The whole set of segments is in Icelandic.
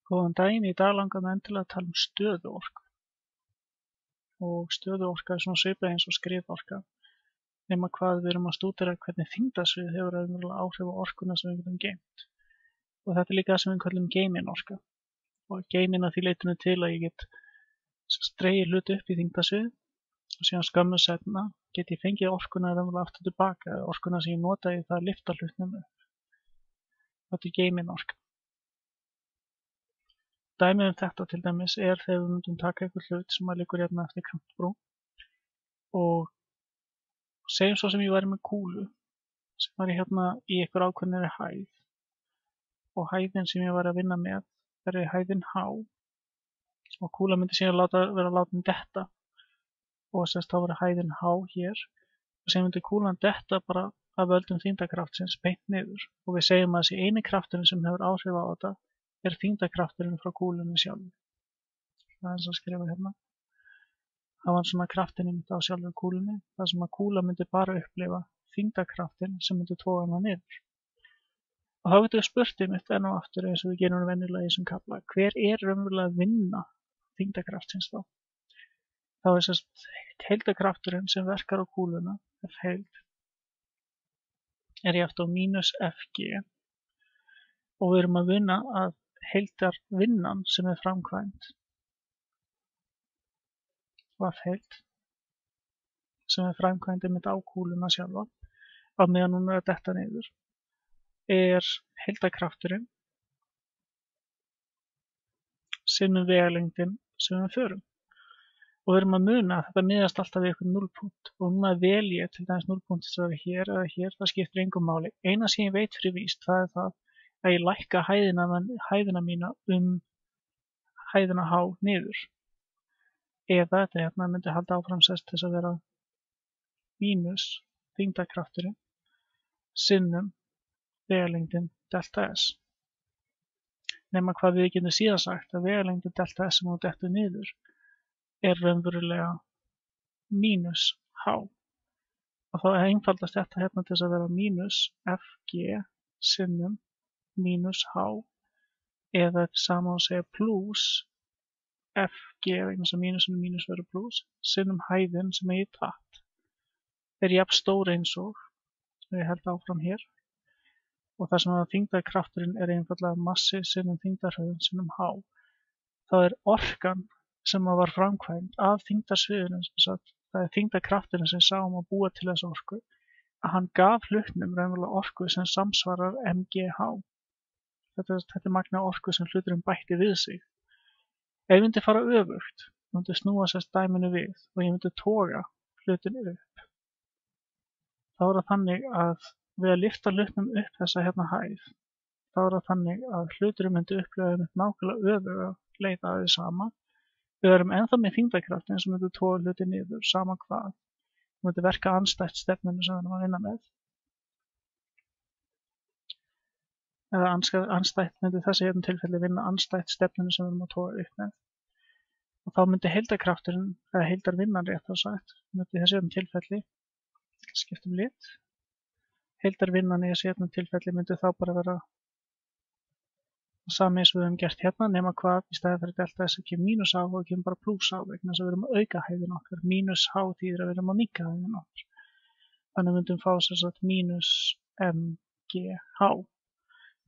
Góðan daginn, í dag langar mig endilega að tala um stöðuorku. Og stöðuorka er svona svipað eins og skriðorka, nema hvað við erum að stúdera hvernig þyngdarsvið hefur raunverulega áhrif á orkuna sem við getum geymt. Og þetta er líka það sem við kallum geyminorka. Og geymin að því leytinu til að ég get dregið hluti upp í þyngdarsvið og síðan skömmu seinna get ég fengið orkuna raunverulega aftur tilbaka, eða orkuna sem ég notaði í það að lyfta hlutnum upp. Þetta er geyminorka. Dæmi þetta til dæmis er þegar við myndum taka einhver hlut sem að liggur hérna eftir kantbrú og segjum svo sem ég væri með kúlu sem væri hérna í einhver ákveðnari hæð og hæðin sem ég væri að vinna með væri hæðin H og kúla myndi síðan vera látin detta og þá væri hæðin H hér og síðan myndi kúlan detta bara af völdum þyngdarkraftsins beint niður og við segjum að þessi eini krafturinn sem hefur áhrif á þetta er þyngdarkrafturinn frá kúlunni sjálf. Það er eins að skrifa hérna. Það var svona kraftin einmitt á sjálfur kúlunni, þar sem að kúla myndi bara upplifa þyngdarkraftin sem myndi toga hana niður. Og þá getum við spurt einmitt enn og aftur eins og við gerum venjulega í þessum kafla. Hver er raunverulega að vinna þyngdarkraftsins þá? Þá er sérst heildarkrafturinn sem verkar á kúluna, F heild, er jafnt á mínus Fg og við erum að vinna að heildarvinnan sem er framkvæmd F heild sem er framkvæmd einmitt á kúluna sjálfa á meðan hún er að detta niður er heildarkrafturinn sinnum vegalengdin sem við förum og við erum að muna að þetta miðast alltaf við eitthvað núllpunkt og núna vel ég til dæmis núllpunkt sem er hér eða hér, það skiptir engum máli. Eina sem ég veit fyrir víst það er það að ég lækka hæðina mína hæðina H niður. Eða þetta hérna myndi halda áfram sest til þess að vera mínus þyngdarkrafturinn sinnum vegalengdin delta S. Nema hvað við getum síðan sagt að vegalengdin delta S sem hún dettur niður er raunverulega mínus H. Og þá einfaldast þetta hérna til þess að vera mínus Fg sinnum mínus H eða þetta sama að segja pluss Fg vegna þess að mínus og mínus verður pluss sinnum hæðin sem ég tatt er jafn stór eins og ég held áfram hér og þar sem að þyngdarkrafturinn er einfaldlega massi sinnum þyngdarhröðun sinnum H þá er orkan sem að var framkvæmd af þyngdarsviðinu það er þyngdarkrafturinn sem sá að búa til þessu orku að hann gaf hlutnum raunverulega orku sem samsvarar mgh. Þetta er magna orku sem hluturinn bætti við sig. Ef ég myndi fara öfugt, ég myndi snúa sérst dæminu við og ég myndi toga hlutin upp. Þá er það þannig að við að lyfta hlutnum upp þessa hérna hæð, þá er það þannig að hluturinn myndi upplifa með nákvæmlega öfuga leið að því sama. Við erum ennþá með þyngdarkraftin sem myndi toga hlutin niður, sama hvað. Það myndi verka andstætt stefninu sem við erum að vinna með. Eða andstætt myndi þessi hérna tilfelli vinna andstætt stefninu sem við erum að toga upp með. Og þá myndi heildarkrafturinn, eða heildarvinnan rétt þá sagt, myndi þessi hérna tilfelli, skiptum lit, heildarvinnan í þessi hérna tilfelli myndi þá bara vera sami eins og við höfum gert hérna, nema hvað í staðið fyrir delta S ekki mínus H og kemur bara pluss H vegna þess að við erum að auka hæðin okkar, mínus H þýðir að við erum að minnka hæðin okkar. Þannig myndum fá sem sagt mínus mgh.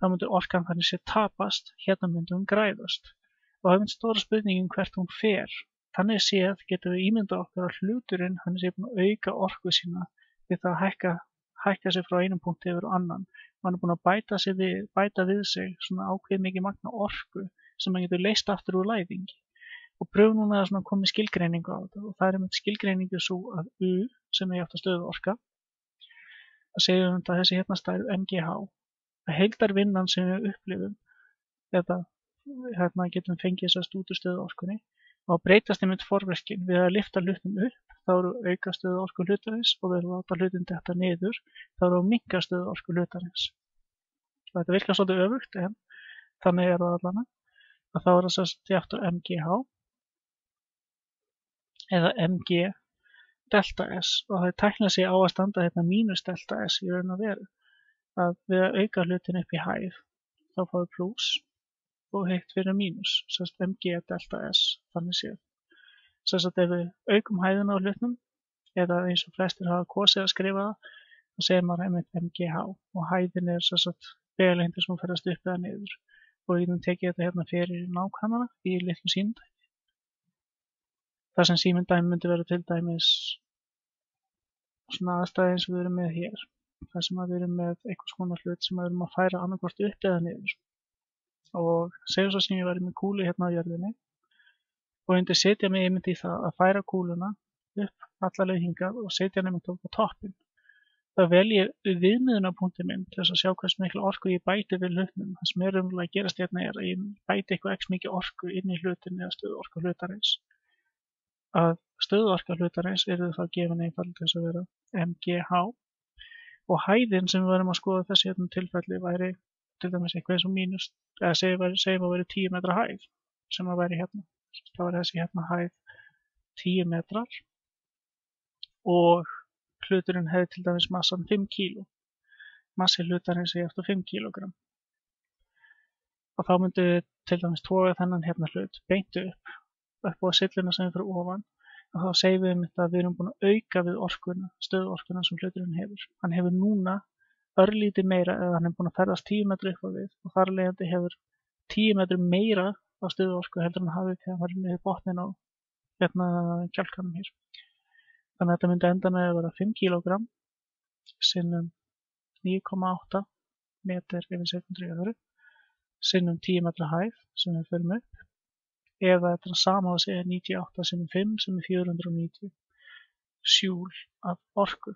Þá myndi orkan þannig sé tapast, hérna myndi hún græðast. Og það er stóra spurningin hvert hún fer. Þannig séð getum við ímynda okkur að hluturinn hann sé búin að auka orku sína við það að hækka sig frá einum punkti yfir annan. Og hann er búin að bæta við sig svona ákveð mikið magna orku sem hann getur leyst aftur úr læðingi. Og pröfum núna að koma í skilgreiningu á þetta. Og það er með skilgreiningu svo að U sem er játt að stöðu orka. Það segjum að þessi hérna stærð mgh. Að heildarvinnan sem við upplifum eða hérna getum við fengið þessa stúdustöðu orkunni og breytast einmitt forverkin við að lyfta hlutnum upp þá eru auka stöðu orku hlutarins og við erum að láta hlutin detta niður þá eru að minnka stöðu orku hlutarins. Þetta virkar svolítið öfugt en þannig er það allan að þá er það jafnt á mgh eða mg delta S og það er tæknilega sig á að standa hérna mínus delta S í raun og veru. Að við að auka hlutin upp í hæð þá fáum við pluss og hitt fyrir mínus, sem sagt mg delta s, þannig séð. Sem sagt ef við aukum hæðina á hlutnum, eða eins og flestir hafa kosið að skrifa það, þá segir maður einmitt mgh og hæðin sem sagt vegalengdin sem ferðast upp eða niður. Og við getum tekið þetta hérna fyrir nákvæmara í litlu símdæmi. Það sem símdæmi myndi vera til dæmis svona aðstæði eins og við erum með hér. Það sem við erum með einhvers konar hlut sem við erum að færa annarkvort upp eða niður. Og segjum svo sem ég væri með kúlu hérna á jörðinni og myndi setja mig einmitt í það að færa kúluna upp alla leið hingað og setja hann einmitt upp á toppinn. Það vel ég viðmiðunarpunktinn minn til þess að sjá hversu mikla orku ég bæti við hlutnum. Það sem raunverulega að gerast hérna að ég bæti eitthvað x mikið orku inn í hlutin eða stöðuorka hlutarins. Að stöðuorka hlutarins yrði þá gefin einfaldlega til þess að vera mgh og hæðin sem við varum að skoða þessi hérna tilfelli væri til dæmis eitthvað eins og mínus, eða segjum að væri 10 metra hæð sem að væri hérna. Það var þessi hérna hæð 10 metrar og hluturinn hefði til dæmis massan 5 kg. Massi hlutarins er eftir 5 kg. Og þá myndum við til dæmis toga þennan hérna hlut beint upp á sylluna sem við fyrir ofan og þá segjum við um þetta að við erum búin að auka við orkuna, stöðuorkuna sem hluturinn hefur. Hann hefur núna örlítið meira eða hann er búin að ferðast 10 metri upp á við og þar leiðandi hefur 10 metri meira á stöðuorku heldur en hann hafði þegar hann var niður botnin á hérna kjálkanum hér. Þannig að þetta myndi enda með að vera 5 kg sinnum 9,8 metr yfir sekundri í öðru sinnum 10 metra hæð sem við förum upp eða þetta er sama að segja 98 sinnum 5 sem er 490 sjúl af orku.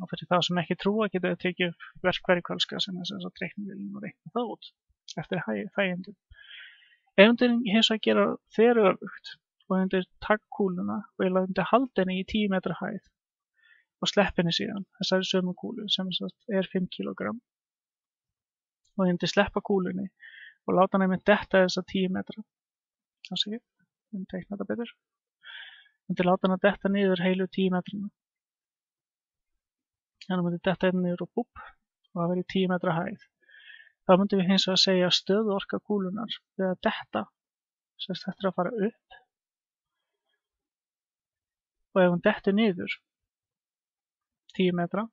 Og fyrir það sem ekki trúa getur við tekið upp verkfærikölska sem er þess að reiknivélin og reikna það út eftir þægjendum. Ef undir hins að gera þveröfugt og undir taka kúluna og ég undir halda henni í 10 metra hæð og slepp henni síðan þessari sömu kúlu sem er 5 kg og undir sleppa kúlunni og láta henni með detta þessa 10 metra þá sé ég, við teikna þetta betur undir láta henni að detta niður heilu 10 metrana þannig að myndi detta henni niður og búpp og það verið 10 metra hæð þá myndum við hins að segja stöðuorka kúlunar við að detta sérst þetta að fara upp og ef hún dettur niður 10 metra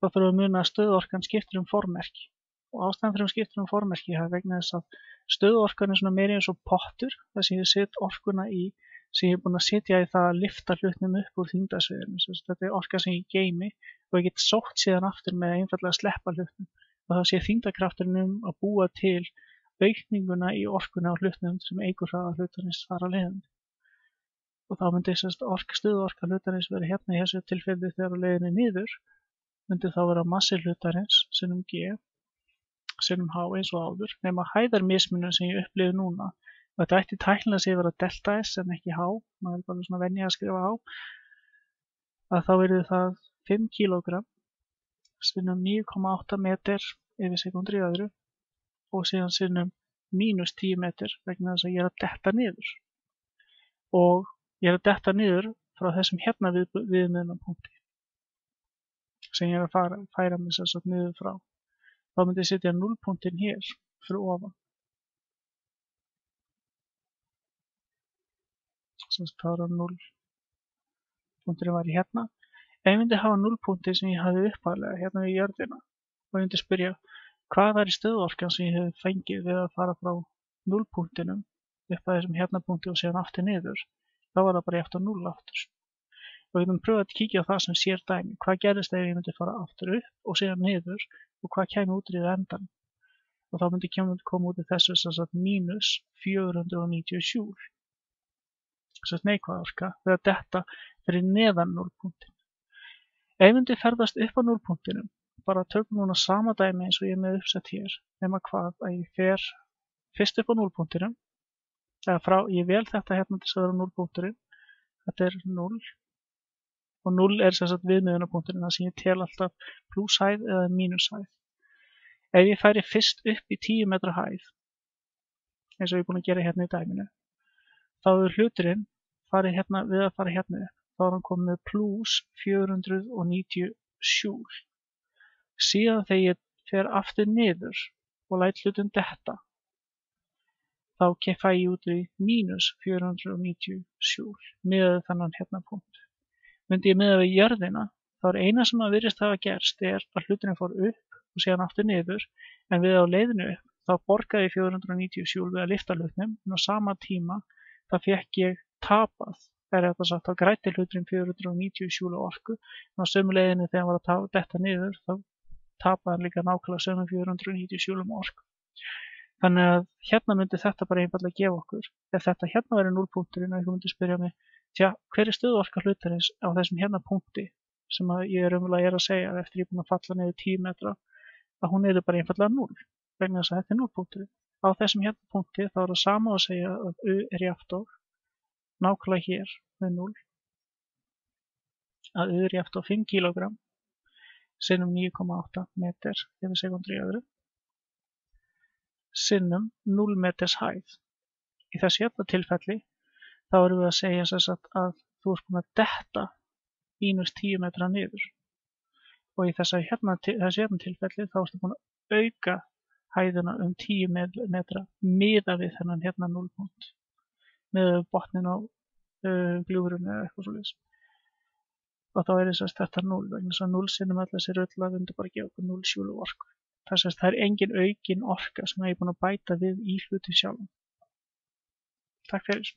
þá þurfum við að muna að stöðuorkan skiptir formerki og ástæðan fyrir að skiptir formerki er vegna þess að stöðuorkan er svona meiri eins og pottur þar sem ég set orkuna í sem ég er búin að setja í það að lyfta hlutnum upp úr þyngdarsviðinu. Þetta er orka sem ég geymi og ég get sótt síðan aftur með einfallega að sleppa hlutnum og þá sé þyngdarkrafturinn að búa til aukninguna í orkuna á hlutnum sem eigur hraða hlutarins þar að leiðandi. Og þá myndi stöðuorka hlutarins vera hérna í þessu tilfelli þegar á leiðinni niður myndi þá vera massi hlutarins sinnum G sinnum H eins og áður nema hæðarmismunum sem ég upplifi núna og þetta ætti tæknilega sig að vera delta S en ekki H, maður er bara svona venja að skrifa H að þá verður það 5 kg sinnum 9,8 metr yfir sekundri í öðru og síðan sinnum mínus 10 metr vegna þess að ég er að detta niður og ég er að detta niður frá þessum hérna viðmiðunarpunkti sem ég er að færa mig þess að niður frá. Þá myndi ég setja 0-punktinn hér fyrir ofan. Þess að það er 0-punkturinn var hérna. Ef ég myndi hafa 0-punktinn sem ég hafði upphaflega hérna við jörðina og ég myndi spyrja hvað var í stöðuorkan sem ég hef fengið við að fara frá 0-punktinum upp að þessum hérna punkti og síðan aftur niður, þá var það bara eftir 0 aftur. Og við myndum pröfa að kíkja á það sem sér dæmi. Hvað gerist ef ég myndi fara aftur upp og síðan niður og hvað kemur út í endan? Og þá myndi koma út í þessu sem sagt mínus 490 sjúl. Þess að neikvæð orka við að detta fyrir neðan 0-punktin. Ef ég myndi ferðast upp á 0-punktinum, bara tökum núna sama dæmi eins og ég er með uppsett hér, nema hvað að ég fer fyrst upp á 0-punktinum, ég vel þetta hérna til að vera 0-punkturinn, þetta er 0 og 0 er sem sagt viðmiðunarpunkturinn þar sem ég tel alltaf plusshæð eða mínushæð. Ef ég færi fyrst upp í 10 metra hæð, eins og ég er búin að gera hérna í dæminu, þá er hluturinn við að fara hérna upp, þá er hann komið með plus 490 sjúl. Síðan þegar ég fer aftur niður, og læt hlutin detta, þá fæ ég út í mínus 490 joule miðað við þennan hérna punkt. Myndi ég miða við jörðina, þá eina sem að virðist hafa gerst að hluturinn fór upp og síðan aftur niður, en við á leiðinu upp þá borgaði ég 490 joule við að lyfta hlutnum, en á sama tíma þá fékk ég tapað, þá græddi hluturinn 490 joule orku, en á sömu leiðinu þegar hann var að detta niður þá tapaði hann líka nákvæmlega sömu 490 joule orku. Þannig að hérna myndi þetta bara einfaldlega gefa okkur, ef þetta hérna væri núllpunkturinn og einhver myndi spyrja mig, hver stöðuorka hlutarins á þessum hérna punkti sem ég raunverulega að segja eftir ég búin að falla niður 10 metra, að hún bara einfaldlega 0, vegna þess að þetta núllpunkturinn. Á þessum hérna punkti þá það sama að segja að U jafnt og nákvæmlega hér með 0, að U jafnt og 5 kg sinnum 9,8 metr yfir sekúndur í öðru sinnum 0 meters hæð. Í þessu hérna tilfelli þá erum við að segja að þú ert búin að detta mínus 10 metra niður og í þessu hérna tilfelli þá ertu búin að auka hæðina 10 metra miðað við þennan hérna 0 punkt með botnin á gljúfrinu eða eitthvað svoleiðis. Og þá þetta 0, vegna þess að 0 sinnum öll þessi rölla myndi bara gefa okkur 0 joule orku. Það er engin aukin orka sem ég er búin að bæta við í hlutin sjálfum. Takk fyrir.